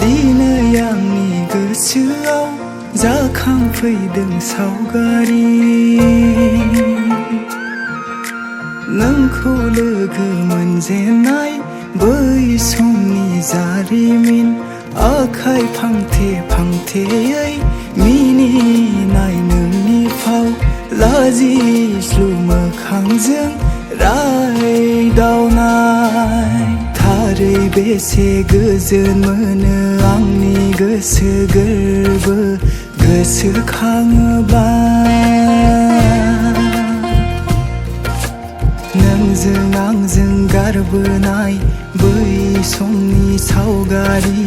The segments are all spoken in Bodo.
दिनै आंनि गोसोआव जाखांफैदों सावगारि नोंखौ लोगो मोनजेननाय बै समनि जारिमिन आखाइ फांथे फांथेयै मिनिनाय नोंनि फाव लाजिस्लु मोखांजों रायदावनाय थारै बेसे गोजोन मोनो आंनि गोसो गोरबो गोसोखाङोब्ला नोंजों आंजों गारबोनाय बै समनि सावगारि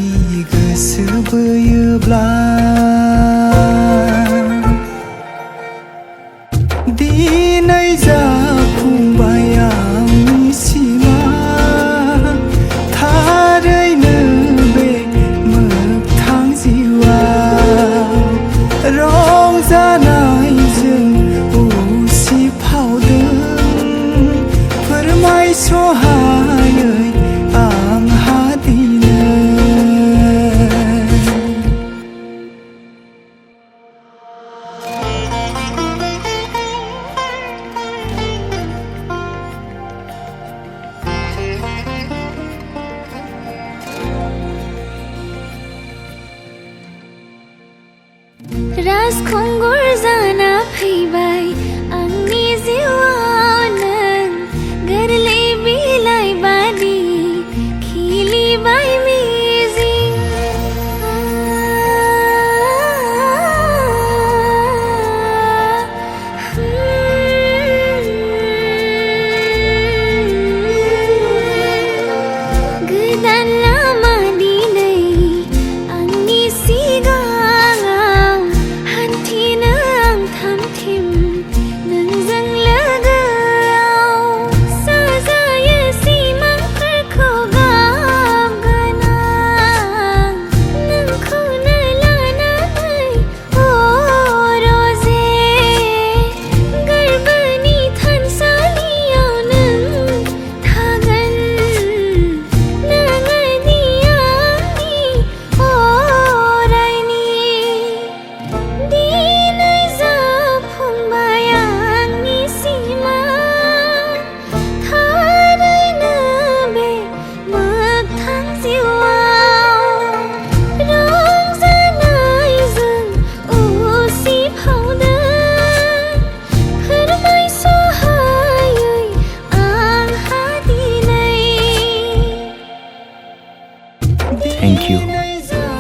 गोसो बोयोब्ला दिनै जाफुंबाय आंनि सिमां थारैनो बे मोगथां जिउआव रंजानायजों उसिफावदों फोरमायस'हायै आंहा दिनै राजखुंगुर जाना फैबाय आंनि जिउआव नों गोरलै बिलाइ बादि खिलिबाय मिजिं गोदान लामा दिनै आंनि सिगाङाव हान्थिनो आं थामथिम नोंजों लोगोआव साजायो सिमांफोरखौ गाबगोनां नोंखौनो लानानै अरजे गोरबोनि थानसालियाव नों थागोन नोङोदि आंनि अरायनि दिनै जाफुंबाय आंनि सिमां थारैनो बे मोगथां जिउआव रंजानायजों उसिफावदों फोरमायस'हायै आंहा दिनै Thank you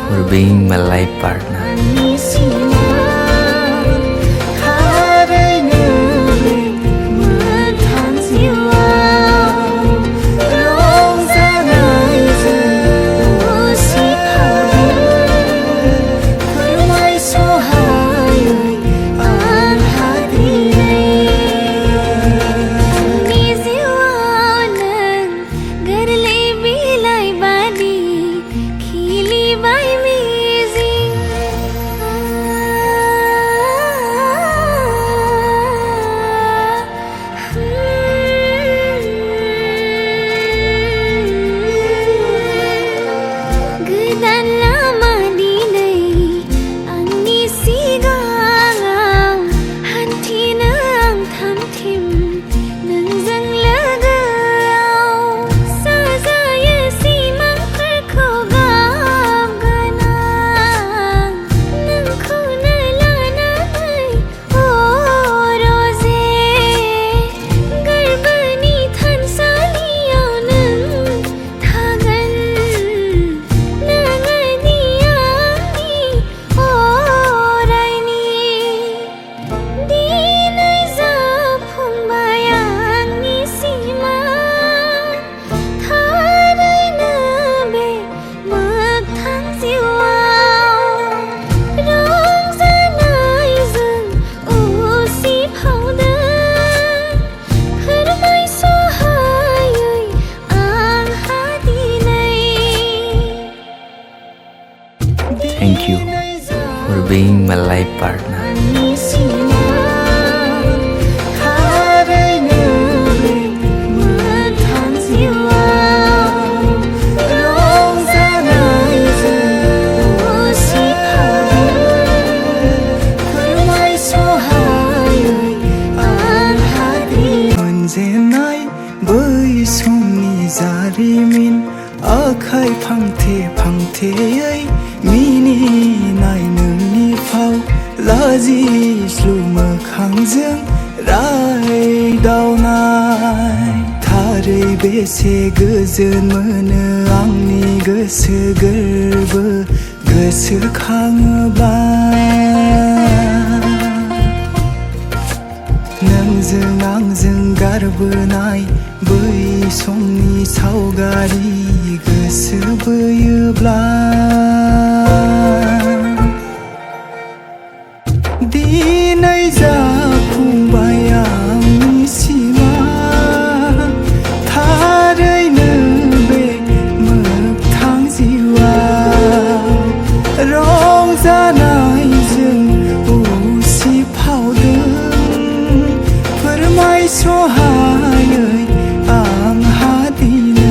for being my life partner. आंनि सिमां थारैनो बे मोगथां जिउआव रंजानायजों उसिफावदों फोरमायस'हायै आंहा दिनै आंनि जिउआव नों गोरलै बिलाइ बादि खिलिबाय मिजिं being my life partner. बै समनि जारिमिन आखाइ फांथे फांथेयै मिनिनाय नोंनि फाव लाजिस्लु मोखांजों रायदावनाय थारै बेसे गोजोन मोनो आंनि गोसो गोरबो गोसोखाङोब्ला नोंजों आंजों गारबोनाय बै समनि सावगारि गोसो बोयोब्ला दिनै जाफुंबाय आंनि सिमा थारैनो बे मोगथां जिउआव रंजानायजों उसिफावदों फोरमायस'हायै आंहा दिनै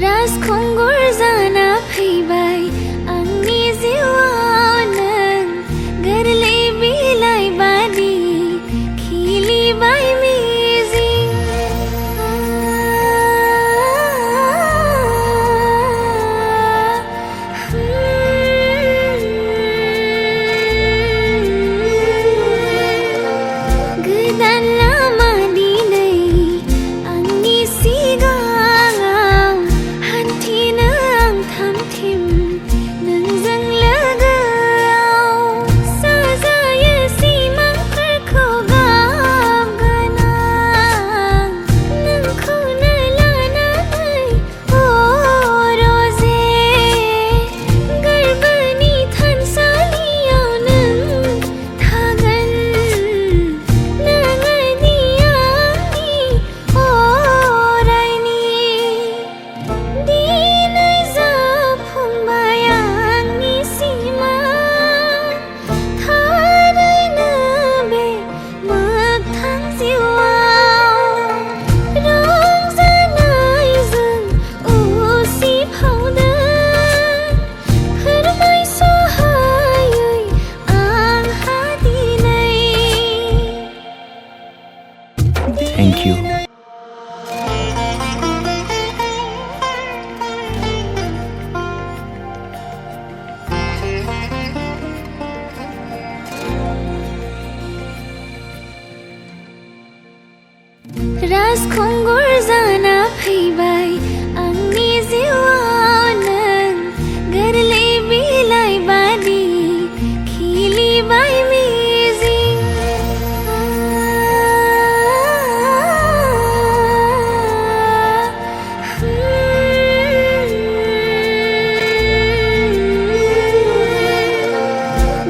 राजखुंगुर जाना फैबाय आंनि जिउआव नों गोरलै बिलाइ बादि खिलिबाय मिजिं गोदान लामा दिनै आंनि सिगाङाव हान्थिनो आं थामथिम नोंजों लोगोआव साजायो सिमांफोरखौ गाबगोनां नोंखौनो लानानै रोजे गोरबोनि थानसालियाव नों थागोन नोङोदि आंनि अरायनि दिनै जाफुंबाय आंनि सिमा थारैनो बे मोगथां जिउआव रंजानायजों उसिफावदों फोरमायस'हायै आंहा दिनै Thank you. राजखुंगुर जाना फैबाय आंनि जिउआव नों गोरलै बिलाइ बादि खिलिबाय मिजिं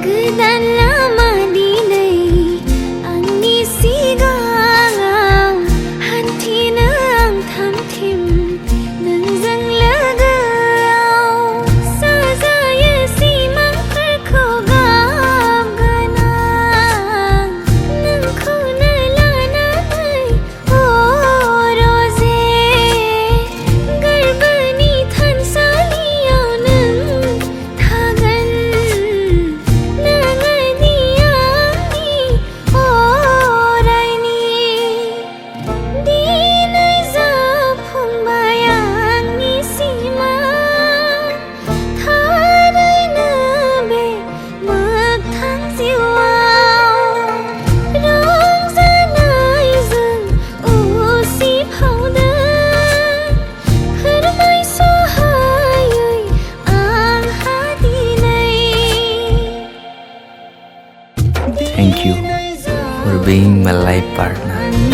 गोदान लामा दिनै आंनि सिगाङाव हान्थिनो आं थामथिम नोंजों लोगोआव साजायो सिमांफोरखौ गाबगोनां नोंखौनो लानानै रोजे गोरबोनि थानसालियाव नों थागोन नोङोदि आंनि अरायनि दिनै जाफुंबाय आंनि सिमा थारैनो बे मोगथां जिउआव रंजानायजों उसिफावदों फोरमायस'हायै आंहा दिनै Thank you for being my life partner.